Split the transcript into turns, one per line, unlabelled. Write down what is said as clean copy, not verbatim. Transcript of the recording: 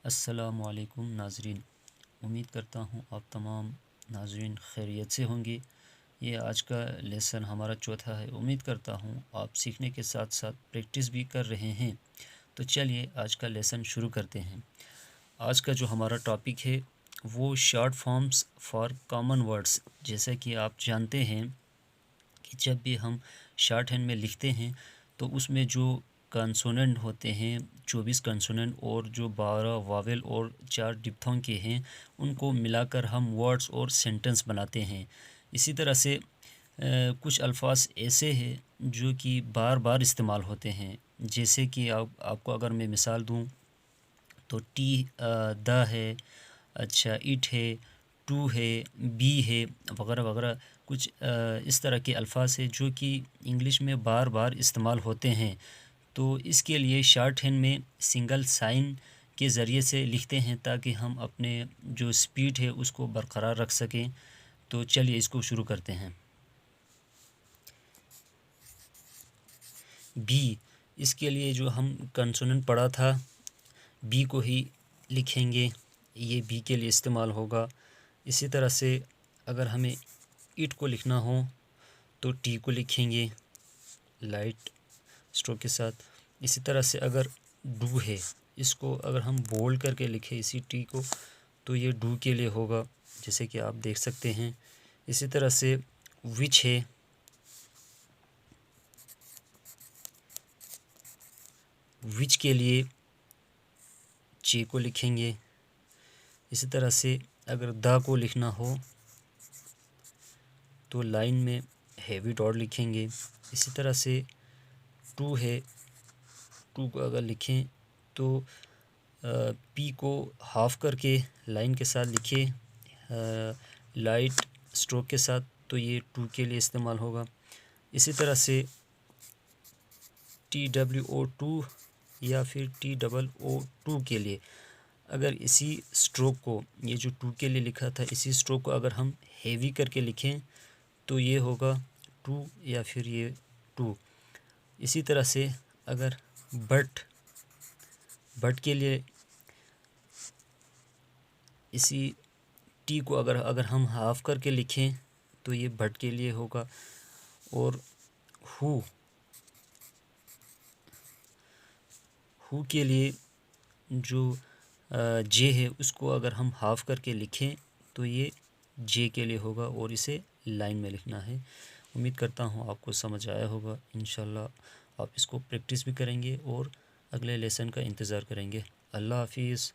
अस्सलामुअलैकुम नाज़रीन। उम्मीद करता हूँ आप तमाम नाज़रीन खैरियत से होंगे। ये आज का लेसन हमारा चौथा है। उम्मीद करता हूँ आप सीखने के साथ साथ प्रैक्टिस भी कर रहे हैं। तो चलिए आज का लेसन शुरू करते हैं। आज का जो हमारा टॉपिक है वो short forms for common words. जैसा कि आप जानते हैं कि जब भी हम शॉर्ट हैंड में लिखते हैं तो उसमें जो कंसोनेंट होते हैं 24 कंसोनेंट और जो 12 वावेल और 4 डिप्थोंग के हैं उनको मिलाकर हम वर्ड्स और सेंटेंस बनाते हैं। इसी तरह से कुछ अल्फाज ऐसे हैं जो कि बार बार इस्तेमाल होते हैं। जैसे कि आपको अगर मैं मिसाल दूं तो द है, अच्छा इट है, टू है, बी है, वगैरह वगैरह। कुछ इस तरह के अल्फाज है जो कि इंग्लिश में बार बार इस्तेमाल होते हैं। तो इसके लिए शॉर्ट हैंड में सिंगल साइन के ज़रिए से लिखते हैं ताकि हम अपने जो स्पीड है उसको बरकरार रख सकें। तो चलिए इसको शुरू करते हैं। बी, इसके लिए जो हम कंसोनेंट पढ़ा था बी को ही लिखेंगे, ये बी के लिए इस्तेमाल होगा। इसी तरह से अगर हमें इट को लिखना हो तो टी को लिखेंगे लाइट स्ट्रोक के साथ। इसी तरह से अगर डू है, इसको अगर हम बोल्ड करके लिखें इसी टी को तो ये डू के लिए होगा, जैसे कि आप देख सकते हैं। इसी तरह से विच है, विच के लिए चे को लिखेंगे। इसी तरह से अगर द को लिखना हो तो लाइन में हैवी डॉट लिखेंगे। इसी तरह से टू है, टू को अगर लिखें तो पी को हाफ करके लाइन के साथ लिखें लाइट स्ट्रोक के साथ, तो ये टू के लिए इस्तेमाल होगा। इसी तरह से TWO2 या फिर TOO2 के लिए अगर इसी स्ट्रोक को, ये जो टू के लिए लिखा था, इसी स्ट्रोक को अगर हम हेवी करके लिखें तो ये होगा टू या फिर ये टू। इसी तरह से अगर बट के लिए इसी टी को अगर हम हाफ करके लिखें तो ये बट के लिए होगा। और हु के लिए जो जे है उसको अगर हम हाफ करके लिखें तो ये जे के लिए होगा और इसे लाइन में लिखना है। उम्मीद करता हूँ आपको समझ आया होगा। इंशाल्लाह आप इसको प्रैक्टिस भी करेंगे और अगले लेसन का इंतज़ार करेंगे। अल्लाह हाफिज़।